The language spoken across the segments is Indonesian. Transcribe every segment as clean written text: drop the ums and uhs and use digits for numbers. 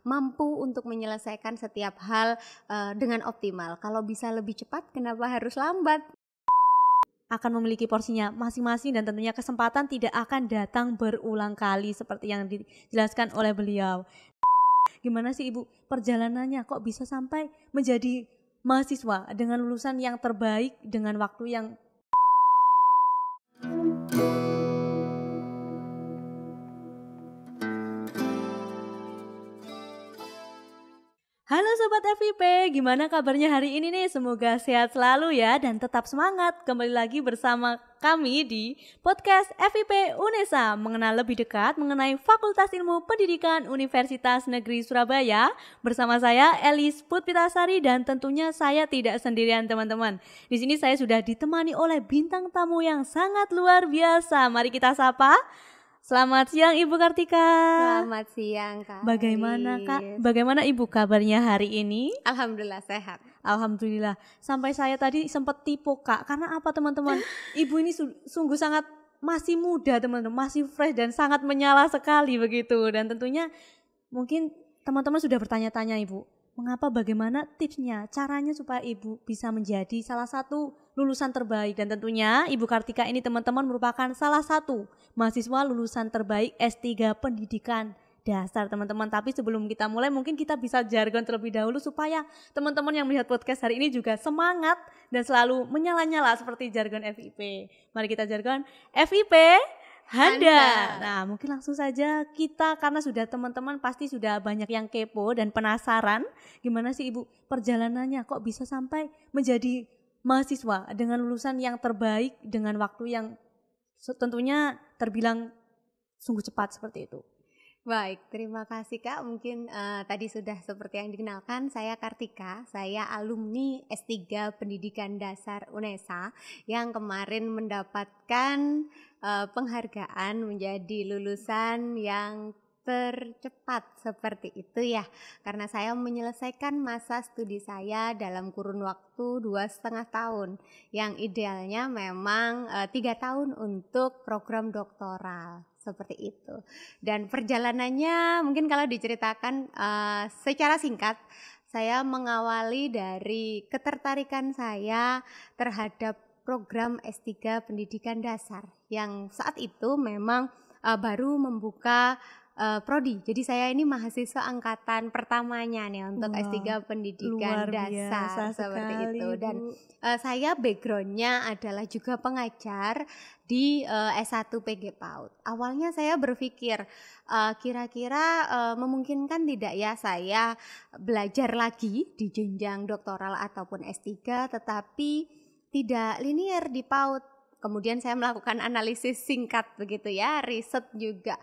mampu untuk menyelesaikan setiap hal dengan optimal. Kalau bisa lebih cepat, kenapa harus lambat? Akan memiliki porsinya masing-masing dan tentunya kesempatan tidak akan datang berulang kali seperti yang dijelaskan oleh beliau. Gimana sih Ibu perjalanannya kok bisa sampai menjadi mahasiswa dengan lulusan yang terbaik dengan waktu yang Halo Sobat FIP, gimana kabarnya hari ini nih? Semoga sehat selalu ya dan tetap semangat. Kembali lagi bersama kami di podcast FIP UNESA, mengenal lebih dekat mengenai Fakultas Ilmu Pendidikan Universitas Negeri Surabaya. Bersama saya Elis Putpitasari dan tentunya saya tidak sendirian teman-teman. Di sini saya sudah ditemani oleh bintang tamu yang sangat luar biasa. Mari kita sapa. Selamat siang Ibu Kartika. Selamat siang Kak. Bagaimana Ibu kabarnya hari ini? Alhamdulillah sehat. Alhamdulillah. Sampai saya tadi sempat tipu Kak. Karena apa teman-teman? Ibu ini sungguh sangat masih muda teman-teman, masih fresh dan sangat menyala sekali begitu. Dan tentunya mungkin teman-teman sudah bertanya-tanya Ibu, mengapa, bagaimana tipsnya, caranya supaya Ibu bisa menjadi salah satu lulusan terbaik. Dan tentunya Ibu Kartika ini teman-teman merupakan salah satu mahasiswa lulusan terbaik S3 Pendidikan Dasar teman-teman. Tapi sebelum kita mulai mungkin kita bisa jargon terlebih dahulu supaya teman-teman yang melihat podcast hari ini juga semangat dan selalu menyala-nyala seperti jargon FIP. Mari kita jargon FIP Handal. Nah mungkin langsung saja kita, karena sudah teman-teman pasti sudah banyak yang kepo dan penasaran gimana sih Ibu perjalanannya kok bisa sampai menjadi mahasiswa dengan lulusan yang terbaik dengan waktu yang tentunya terbilang sungguh cepat seperti itu. Baik, terima kasih Kak. Mungkin tadi sudah seperti yang dikenalkan, saya Kartika, saya alumni S3 Pendidikan Dasar UNESA yang kemarin mendapatkan penghargaan menjadi lulusan yang tercepat seperti itu ya, karena saya menyelesaikan masa studi saya dalam kurun waktu 2,5 tahun, yang idealnya memang 3 tahun untuk program doktoral. Seperti itu. Dan perjalanannya mungkin kalau diceritakan secara singkat, saya mengawali dari ketertarikan saya terhadap program S3 Pendidikan Dasar yang saat itu memang baru membuka prodi. Jadi saya ini mahasiswa angkatan pertamanya nih untuk S3 Pendidikan Dasar seperti itu. Dan saya backgroundnya adalah juga pengajar di S1 PG PAUD. Awalnya saya berpikir kira-kira memungkinkan tidak ya saya belajar lagi di jenjang doktoral ataupun S3 tetapi tidak linear di PAUD. Kemudian saya melakukan analisis singkat begitu ya, riset juga.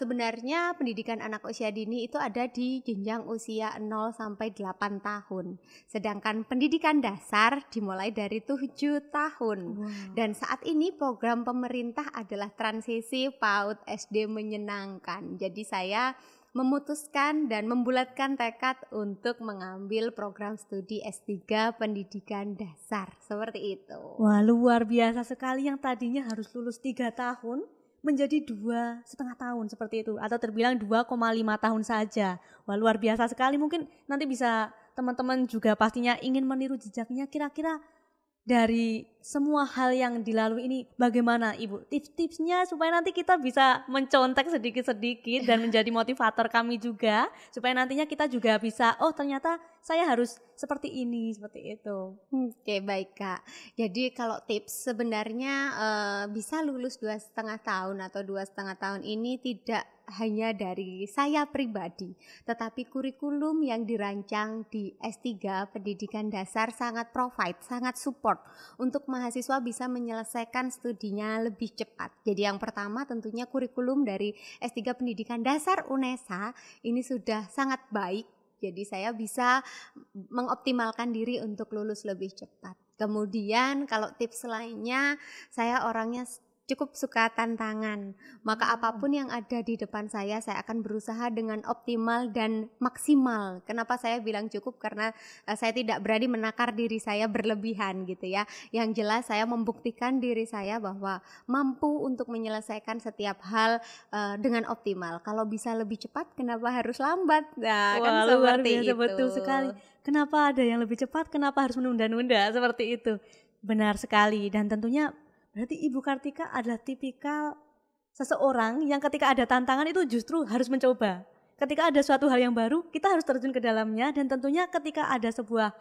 Sebenarnya pendidikan anak usia dini itu ada di jenjang usia 0 sampai 8 tahun. Sedangkan pendidikan dasar dimulai dari 7 tahun. Wow. Dan saat ini program pemerintah adalah transisi PAUD SD menyenangkan. Jadi saya memutuskan dan membulatkan tekad untuk mengambil program studi S3 Pendidikan Dasar, seperti itu. Wah, luar biasa sekali, yang tadinya harus lulus 3 tahun menjadi 2,5 tahun seperti itu, atau terbilang 2,5 tahun saja. Wah, luar biasa sekali. Mungkin nanti bisa teman-teman juga pastinya ingin meniru jejaknya. Kira-kira dari semua hal yang dilalui ini bagaimana Ibu tips-tipsnya supaya nanti kita bisa mencontek sedikit-sedikit dan menjadi motivator kami juga, supaya nantinya kita juga bisa, oh ternyata saya harus seperti ini, seperti itu. Oke, baik Kak. Jadi kalau tips sebenarnya bisa lulus 2,5 tahun atau 2,5 tahun ini tidak hanya dari saya pribadi, tetapi kurikulum yang dirancang di S3 Pendidikan Dasar sangat provide, sangat support untuk mahasiswa bisa menyelesaikan studinya lebih cepat. Jadi yang pertama tentunya kurikulum dari S3 Pendidikan Dasar UNESA ini sudah sangat baik. Jadi saya bisa mengoptimalkan diri untuk lulus lebih cepat. Kemudian kalau tips lainnya, saya orangnya cukup suka tantangan. Maka apapun yang ada di depan saya akan berusaha dengan optimal dan maksimal. Kenapa saya bilang cukup? Karena saya tidak berani menakar diri saya berlebihan gitu ya. Yang jelas saya membuktikan diri saya bahwa mampu untuk menyelesaikan setiap hal dengan optimal. Kalau bisa lebih cepat, kenapa harus lambat? Nah, kan Wah, luar seperti biasa, itu. betul sekali. Kenapa ada yang lebih cepat, kenapa harus menunda-nunda seperti itu? Benar sekali. Dan tentunya berarti Ibu Kartika adalah tipikal seseorang yang ketika ada tantangan itu justru harus mencoba. Ketika ada suatu hal yang baru, kita harus terjun ke dalamnya, dan tentunya ketika ada sebuah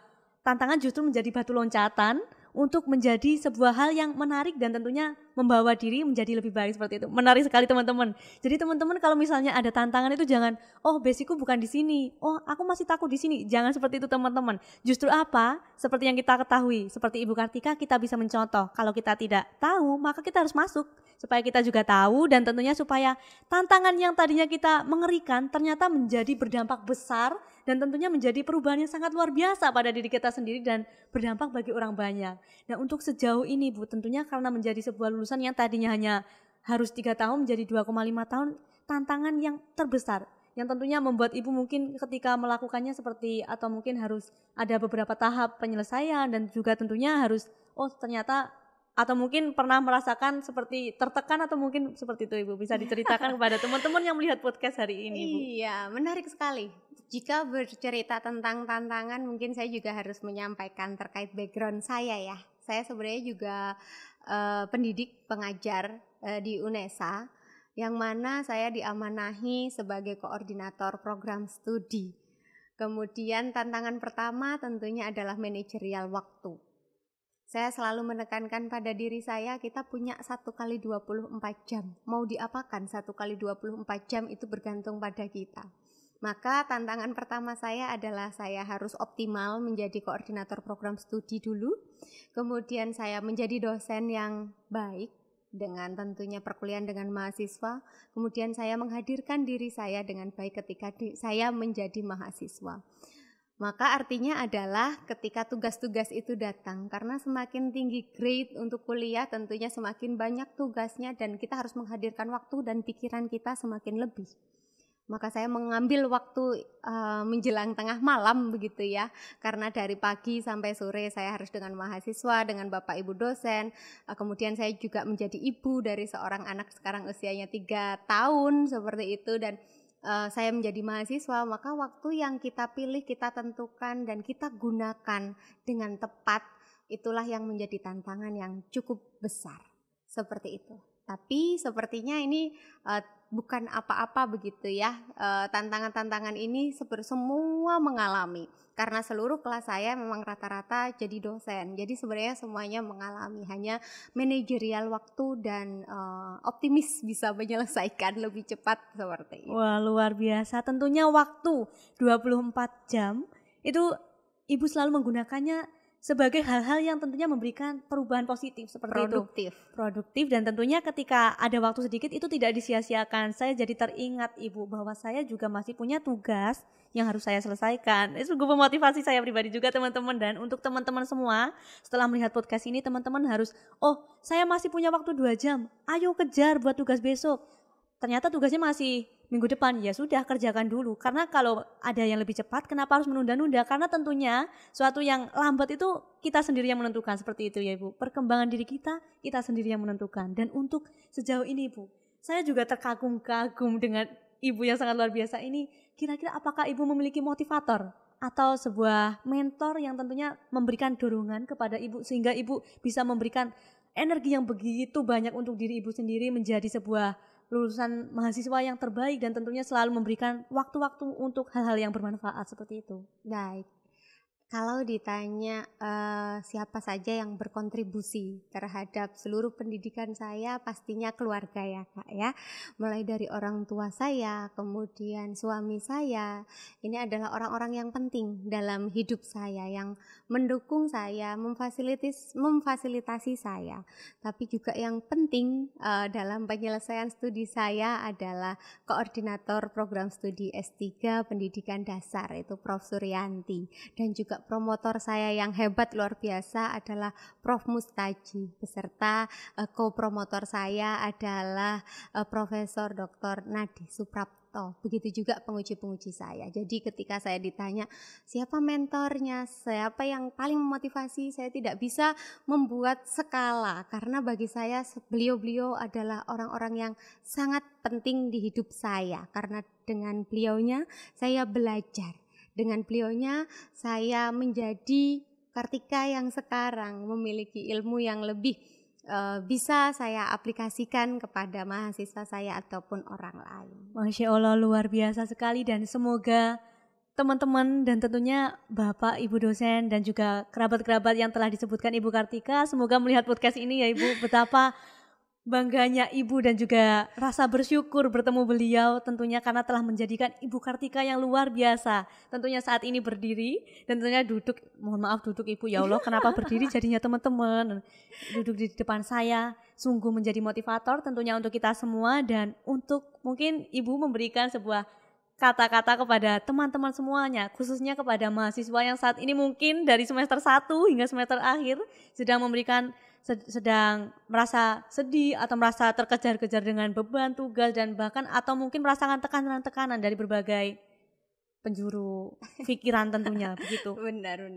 tantangan justru menjadi batu loncatan untuk menjadi sebuah hal yang menarik dan tentunya membawa diri menjadi lebih baik seperti itu. Menarik sekali teman-teman. Jadi teman-teman kalau misalnya ada tantangan itu jangan, oh basicku bukan di sini, oh aku masih takut di sini. Jangan seperti itu teman-teman. Justru apa? Seperti yang kita ketahui, seperti Ibu Kartika kita bisa mencontoh. Kalau kita tidak tahu, maka kita harus masuk supaya kita juga tahu, dan tentunya supaya tantangan yang tadinya kita mengerikan ternyata menjadi berdampak besar dan tentunya menjadi perubahan yang sangat luar biasa pada diri kita sendiri dan berdampak bagi orang banyak. Nah untuk sejauh ini Bu, tentunya karena menjadi sebuah lulusan yang tadinya hanya harus 3 tahun menjadi 2,5 tahun, tantangan yang terbesar yang tentunya membuat Ibu mungkin ketika melakukannya seperti, atau mungkin harus ada beberapa tahap penyelesaian, dan juga tentunya harus, oh ternyata, atau mungkin pernah merasakan seperti tertekan atau mungkin seperti itu Ibu, bisa diceritakan kepada teman-teman yang melihat podcast hari ini Bu. Iya, menarik sekali. Jika bercerita tentang tantangan, mungkin saya juga harus menyampaikan terkait background saya ya. Saya sebenarnya juga pendidik, pengajar di UNESA, yang mana saya diamanahi sebagai koordinator program studi. Kemudian tantangan pertama tentunya adalah manajerial waktu. Saya selalu menekankan pada diri saya, kita punya 1 kali 24 jam. Mau diapakan 1 kali 24 jam itu bergantung pada kita. Maka tantangan pertama saya adalah saya harus optimal menjadi koordinator program studi dulu. Kemudian saya menjadi dosen yang baik dengan tentunya perkuliahan dengan mahasiswa. Kemudian saya menghadirkan diri saya dengan baik ketika saya menjadi mahasiswa. Maka artinya adalah ketika tugas-tugas itu datang, karena semakin tinggi grade untuk kuliah tentunya semakin banyak tugasnya dan kita harus menghadirkan waktu dan pikiran kita semakin lebih. Maka saya mengambil waktu menjelang tengah malam begitu ya, karena dari pagi sampai sore saya harus dengan mahasiswa, dengan bapak ibu dosen. Kemudian saya juga menjadi ibu dari seorang anak sekarang usianya 3 tahun seperti itu, dan saya menjadi mahasiswa. Maka waktu yang kita pilih, kita tentukan dan kita gunakan dengan tepat, itulah yang menjadi tantangan yang cukup besar seperti itu. Tapi sepertinya ini bukan apa-apa begitu ya. Tantangan-tantangan ini semua mengalami, karena seluruh kelas saya memang rata-rata jadi dosen. Jadi sebenarnya semuanya mengalami, hanya manajerial waktu dan optimis bisa menyelesaikan lebih cepat seperti itu. Wah, luar biasa. Tentunya waktu 24 jam itu Ibu selalu menggunakannya sebagai hal-hal yang tentunya memberikan perubahan positif seperti produktif, dan tentunya ketika ada waktu sedikit itu tidak disia-siakan. Saya jadi teringat Ibu bahwa saya juga masih punya tugas yang harus saya selesaikan. Itu sungguh memotivasi saya pribadi juga teman-teman, dan untuk teman-teman semua setelah melihat podcast ini teman-teman harus, oh saya masih punya waktu 2 jam, ayo kejar buat tugas besok. Ternyata tugasnya masih minggu depan, ya sudah kerjakan dulu. Karena kalau ada yang lebih cepat, kenapa harus menunda-nunda? Karena tentunya suatu yang lambat itu kita sendiri yang menentukan, seperti itu ya Ibu. Perkembangan diri kita sendiri yang menentukan. Dan untuk sejauh ini Ibu, saya juga terkagum-kagum dengan Ibu yang sangat luar biasa ini. Kira-kira apakah Ibu memiliki motivator atau sebuah mentor yang tentunya memberikan dorongan kepada Ibu sehingga Ibu bisa memberikan energi yang begitu banyak untuk diri Ibu sendiri menjadi sebuah lulusan mahasiswa yang terbaik dan tentunya selalu memberikan waktu-waktu untuk hal-hal yang bermanfaat seperti itu. Baik. Kalau ditanya siapa saja yang berkontribusi terhadap seluruh pendidikan saya, pastinya keluarga ya Kak ya. Mulai dari orang tua saya, kemudian suami saya, ini adalah orang-orang yang penting dalam hidup saya, yang mendukung saya, memfasilitasi saya. Tapi juga yang penting dalam penyelesaian studi saya adalah koordinator program studi S3 Pendidikan Dasar, itu Prof. Suryanti, dan juga promotor saya yang hebat luar biasa adalah Prof. Mustaji, beserta co-promotor saya adalah Profesor Dr. Nadi Suprapto. Begitu juga penguji-penguji saya. Jadi ketika saya ditanya siapa mentornya, siapa yang paling memotivasi, saya tidak bisa membuat skala karena bagi saya beliau-beliau adalah orang-orang yang sangat penting di hidup saya, karena dengan beliaunya saya belajar. Dengan beliaunya saya menjadi Kartika yang sekarang memiliki ilmu yang lebih bisa saya aplikasikan kepada mahasiswa saya ataupun orang lain. Masya Allah, luar biasa sekali, dan semoga teman-teman dan tentunya Bapak, Ibu dosen dan juga kerabat-kerabat yang telah disebutkan Ibu Kartika semoga melihat podcast ini ya Ibu, betapa bangganya Ibu dan juga rasa bersyukur bertemu beliau tentunya karena telah menjadikan Ibu Kartika yang luar biasa. Tentunya saat ini berdiri dan tentunya duduk, mohon maaf duduk Ibu, ya Allah kenapa berdiri jadinya teman-teman. Duduk di depan saya sungguh menjadi motivator tentunya untuk kita semua, dan untuk mungkin Ibu memberikan sebuah kata-kata kepada teman-teman semuanya, khususnya kepada mahasiswa yang saat ini mungkin dari semester 1 hingga semester akhir sedang merasa sedih atau merasa terkejar-kejar dengan beban tugas dan bahkan atau mungkin merasakan tekanan-tekanan dari berbagai penjuru pikiran tentunya begitu. Benar.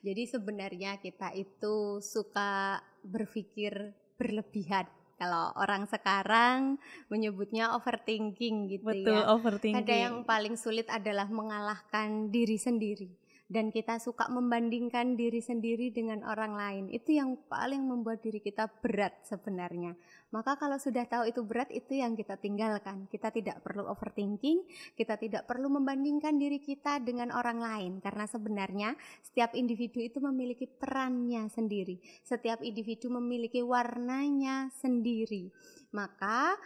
Jadi sebenarnya kita itu suka berpikir berlebihan. Kalau orang sekarang menyebutnya overthinking gitu. Betul, ya. overthinking. Ada yang paling sulit adalah mengalahkan diri sendiri. Dan kita suka membandingkan diri sendiri dengan orang lain. Itu yang paling membuat diri kita berat sebenarnya. Maka kalau sudah tahu itu berat, itu yang kita tinggalkan. Kita tidak perlu overthinking, kita tidak perlu membandingkan diri kita dengan orang lain. Karena sebenarnya setiap individu itu memiliki perannya sendiri. Setiap individu memiliki warnanya sendiri. Maka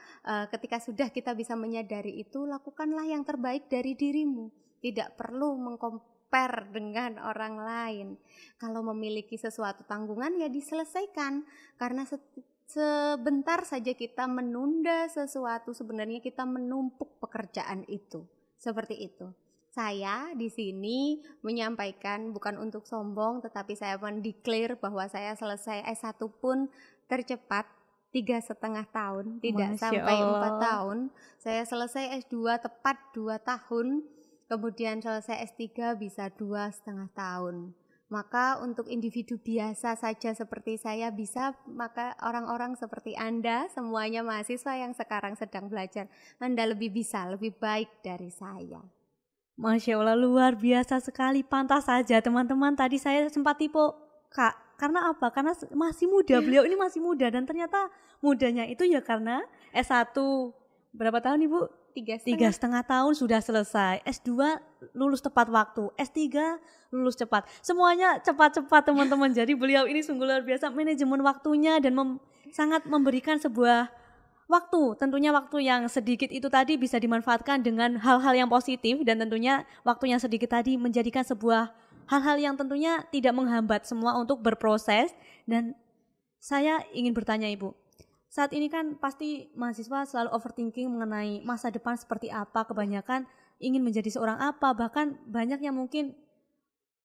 ketika sudah kita bisa menyadari itu, lakukanlah yang terbaik dari dirimu. Tidak perlu dengan orang lain. Kalau memiliki sesuatu tanggungan ya diselesaikan, karena sebentar saja kita menunda sesuatu, sebenarnya kita menumpuk pekerjaan itu. Seperti itu. Saya di sini menyampaikan bukan untuk sombong, tetapi saya mendeklar bahwa saya selesai S1 pun tercepat 3,5 tahun, tidak Masya sampai 4 Allah. tahun. Saya selesai S2 tepat 2 tahun. Kemudian selesai S3 bisa 2,5 tahun. Maka untuk individu biasa saja seperti saya bisa, maka orang-orang seperti Anda, semuanya mahasiswa yang sekarang sedang belajar, Anda lebih bisa, lebih baik dari saya. Masya Allah, luar biasa sekali. Pantas saja teman-teman, tadi saya sempat tipe Kak, karena apa? Karena masih muda, beliau ini masih muda, dan ternyata mudanya itu ya karena S1 berapa tahun Ibu? 3,5 tahun sudah selesai. S2 lulus tepat waktu, S3 lulus cepat. Semuanya cepat-cepat teman-teman. Jadi beliau ini sungguh luar biasa manajemen waktunya dan sangat memberikan sebuah waktu. Tentunya waktu yang sedikit itu tadi bisa dimanfaatkan dengan hal-hal yang positif, dan tentunya waktu yang sedikit tadi menjadikan sebuah hal-hal yang tentunya tidak menghambat semua untuk berproses. Dan saya ingin bertanya Ibu, saat ini kan pasti mahasiswa selalu overthinking mengenai masa depan seperti apa, kebanyakan ingin menjadi seorang apa, bahkan banyak yang mungkin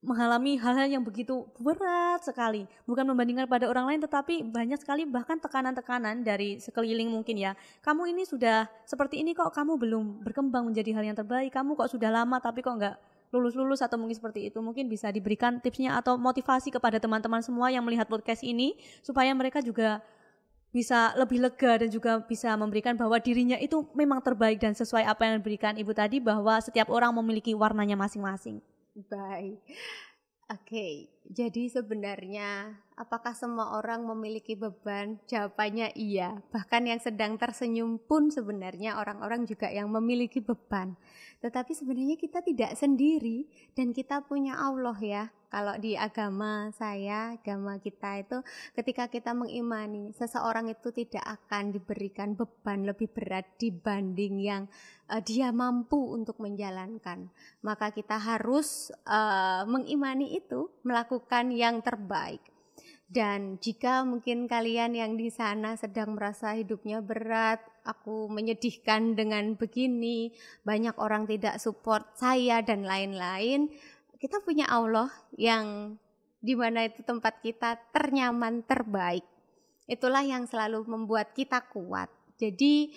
mengalami hal-hal yang begitu berat sekali. Bukan membandingkan pada orang lain, tetapi banyak sekali bahkan tekanan-tekanan dari sekeliling mungkin ya. Kamu ini sudah seperti ini kok, kamu belum berkembang menjadi hal yang terbaik, kamu kok sudah lama tapi kok enggak lulus-lulus atau mungkin seperti itu. Mungkin bisa diberikan tipsnya atau motivasi kepada teman-teman semua yang melihat podcast ini supaya mereka juga bisa lebih lega dan juga bisa memberikan bahwa dirinya itu memang terbaik dan sesuai apa yang diberikan Ibu tadi, bahwa setiap orang memiliki warnanya masing-masing. Baik. Oke, jadi sebenarnya apakah semua orang memiliki beban? Jawabannya iya. Bahkan yang sedang tersenyum pun sebenarnya orang-orang juga yang memiliki beban. Tetapi sebenarnya kita tidak sendiri dan kita punya Allah ya. Kalau di agama saya, agama kita itu ketika kita mengimani seseorang itu tidak akan diberikan beban lebih berat dibanding yang dia mampu untuk menjalankan. Maka kita harus mengimani itu, melakukan yang terbaik. Dan jika mungkin kalian yang di sana sedang merasa hidupnya berat, aku menyedihkan dengan begini, banyak orang tidak support saya dan lain-lain, kita punya Allah yang dimana itu tempat kita ternyaman, terbaik. Itulah yang selalu membuat kita kuat. Jadi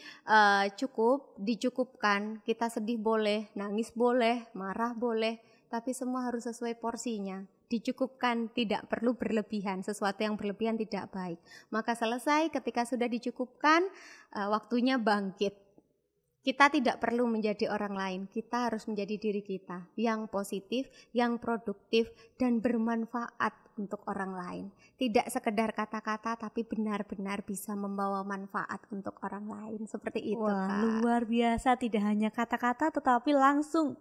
dicukupkan, kita sedih boleh, nangis boleh, marah boleh, tapi semua harus sesuai porsinya. Dicukupkan, tidak perlu berlebihan, sesuatu yang berlebihan tidak baik. Maka selesai ketika sudah dicukupkan, waktunya bangkit. Kita tidak perlu menjadi orang lain, kita harus menjadi diri kita yang positif, yang produktif, dan bermanfaat untuk orang lain. Tidak sekedar kata-kata, tapi benar-benar bisa membawa manfaat untuk orang lain. Seperti itu. Wah, Kak. luar biasa, tidak hanya kata-kata tetapi langsung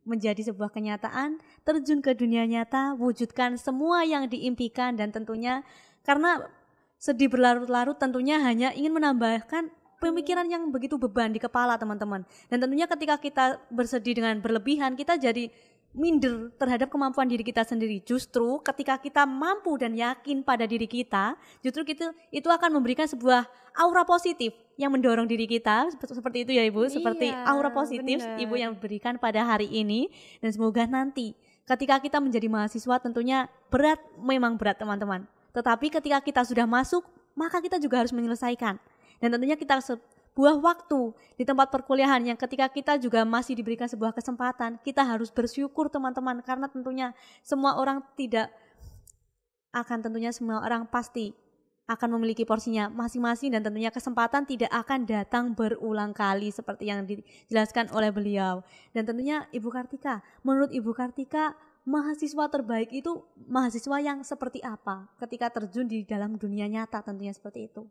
menjadi sebuah kenyataan, terjun ke dunia nyata, wujudkan semua yang diimpikan, dan tentunya karena sedih berlarut-larut tentunya hanya ingin menambahkan pemikiran yang begitu beban di kepala teman-teman. Dan tentunya ketika kita bersedih dengan berlebihan, kita jadi minder terhadap kemampuan diri kita sendiri. Justru ketika kita mampu dan yakin pada diri kita, justru itu akan memberikan sebuah aura positif yang mendorong diri kita. Seperti itu ya Ibu, seperti aura positif bener. Ibu yang berikan pada hari ini. Dan semoga nanti ketika kita menjadi mahasiswa tentunya berat, memang berat teman-teman. Tetapi ketika kita sudah masuk, maka kita juga harus menyelesaikan. Dan tentunya kita sebuah waktu di tempat perkuliahan yang ketika kita juga masih diberikan sebuah kesempatan, kita harus bersyukur teman-teman, karena tentunya semua orang semua orang pasti akan memiliki porsinya masing-masing, dan tentunya kesempatan tidak akan datang berulang kali seperti yang dijelaskan oleh beliau. Dan tentunya Ibu Kartika, menurut Ibu Kartika, mahasiswa terbaik itu mahasiswa yang seperti apa ketika terjun di dalam dunia nyata, tentunya seperti itu.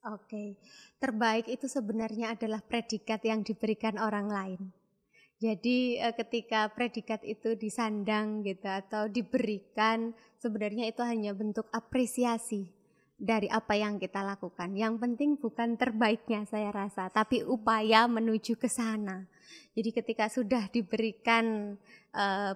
Oke, terbaik itu sebenarnya adalah predikat yang diberikan orang lain. Jadi ketika predikat itu disandang gitu atau diberikan, sebenarnya itu hanya bentuk apresiasi dari apa yang kita lakukan. Yang penting bukan terbaiknya saya rasa, tapi upaya menuju ke sana. Jadi ketika sudah diberikan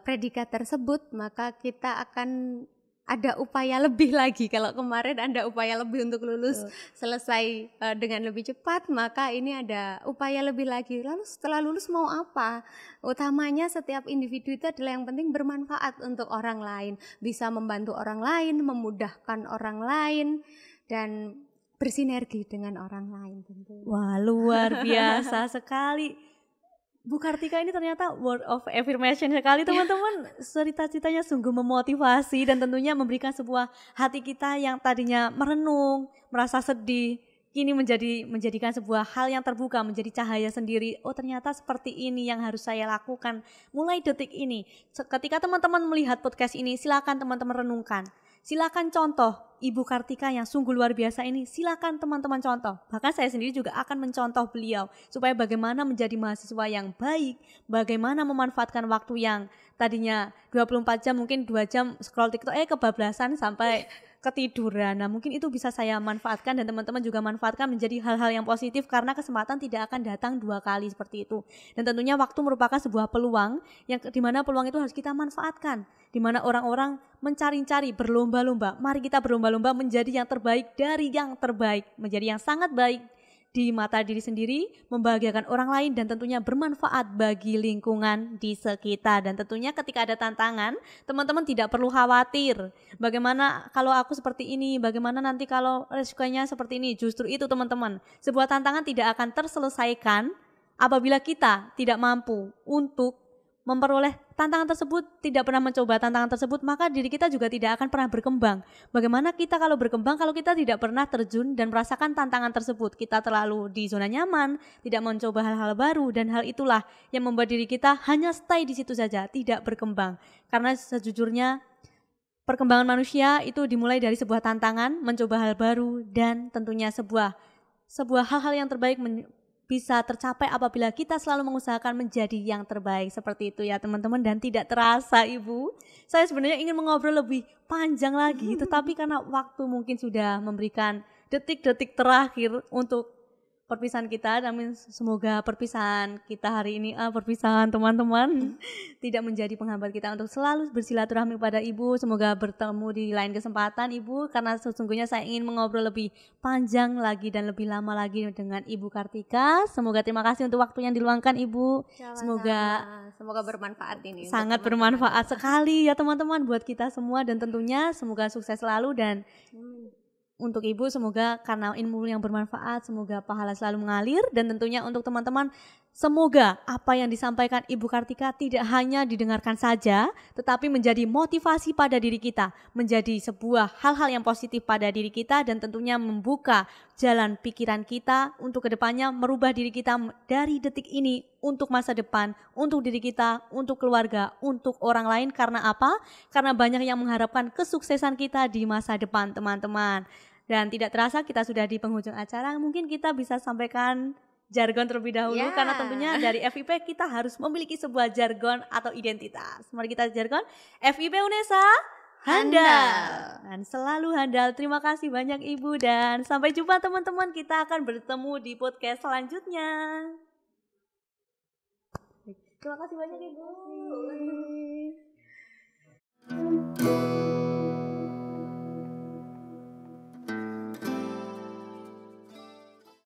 predikat tersebut, maka kita akan ada upaya lebih lagi. Kalau kemarin ada upaya lebih untuk lulus selesai dengan lebih cepat, maka ini ada upaya lebih lagi. Lalu setelah lulus mau apa? Utamanya setiap individu itu adalah yang penting bermanfaat untuk orang lain, bisa membantu orang lain, memudahkan orang lain, dan bersinergi dengan orang lain tentu. Wah, luar biasa sekali. Bu Kartika ini ternyata word of affirmation sekali teman-teman. Cerita-ceritanya sungguh memotivasi dan tentunya memberikan sebuah hati kita yang tadinya merenung, merasa sedih, kini menjadikan sebuah hal yang terbuka, menjadi cahaya sendiri. Oh, ternyata seperti ini yang harus saya lakukan mulai detik ini. Ketika teman-teman melihat podcast ini, silakan teman-teman renungkan. Silakan contoh Ibu Kartika yang sungguh luar biasa ini, silakan teman-teman contoh. Bahkan saya sendiri juga akan mencontoh beliau supaya bagaimana menjadi mahasiswa yang baik, bagaimana memanfaatkan waktu yang tadinya 24 jam mungkin 2 jam scroll TikTok kebablasan sampai ketiduran. Nah, mungkin itu bisa saya manfaatkan dan teman-teman juga manfaatkan menjadi hal-hal yang positif, karena kesempatan tidak akan datang 2 kali seperti itu. Dan tentunya waktu merupakan sebuah peluang yang dimana peluang itu harus kita manfaatkan. Dimana orang-orang mencari-cari, berlomba-lomba. Mari kita berlomba-lomba menjadi yang terbaik dari yang terbaik, menjadi yang sangat baik di mata diri sendiri, membahagiakan orang lain, dan tentunya bermanfaat bagi lingkungan di sekitar. Dan tentunya ketika ada tantangan, teman-teman tidak perlu khawatir. Bagaimana kalau aku seperti ini, bagaimana nanti kalau resikonya seperti ini. Justru itu teman-teman, sebuah tantangan tidak akan terselesaikan apabila kita tidak mampu untuk memperoleh tantangan tersebut, tidak pernah mencoba tantangan tersebut, maka diri kita juga tidak akan pernah berkembang. Bagaimana kita kalau berkembang kalau kita tidak pernah terjun dan merasakan tantangan tersebut? Kita terlalu di zona nyaman, tidak mencoba hal-hal baru, dan hal itulah yang membuat diri kita hanya stay di situ saja, tidak berkembang. Karena sejujurnya perkembangan manusia itu dimulai dari sebuah tantangan, mencoba hal baru, dan tentunya sebuah hal-hal yang terbaik bisa tercapai apabila kita selalu mengusahakan menjadi yang terbaik. Seperti itu ya teman-teman. Dan tidak terasa Ibu, saya sebenarnya ingin mengobrol lebih panjang lagi, tetapi karena waktu mungkin sudah memberikan detik-detik terakhir untuk perpisahan kita, namun semoga perpisahan kita hari ini, perpisahan teman-teman tidak menjadi penghambat kita untuk selalu bersilaturahmi kepada Ibu. Semoga bertemu di lain kesempatan Ibu, karena sesungguhnya saya ingin mengobrol lebih panjang lagi dan lebih lama lagi dengan Ibu Kartika. Semoga terima kasih untuk waktu yang diluangkan Ibu. Semoga bermanfaat ini. Sangat bermanfaat sekali ya teman-teman buat kita semua, dan tentunya semoga sukses selalu. Dan untuk Ibu semoga karena ilmu yang bermanfaat, semoga pahala selalu mengalir. Dan tentunya untuk teman-teman, semoga apa yang disampaikan Ibu Kartika tidak hanya didengarkan saja, tetapi menjadi motivasi pada diri kita, menjadi sebuah hal-hal yang positif pada diri kita, dan tentunya membuka jalan pikiran kita untuk kedepannya merubah diri kita dari detik ini untuk masa depan, untuk diri kita, untuk keluarga, untuk orang lain. Karena apa? Karena banyak yang mengharapkan kesuksesan kita di masa depan teman-teman. Dan tidak terasa kita sudah di penghujung acara. Mungkin kita bisa sampaikan jargon terlebih dahulu, karena tentunya dari FIP kita harus memiliki sebuah jargon atau identitas. Mari kita jargon. FIP UNESA handal dan selalu handal. Terima kasih banyak Ibu, dan sampai jumpa teman-teman. Kita akan bertemu di podcast selanjutnya. Terima kasih banyak Ibu.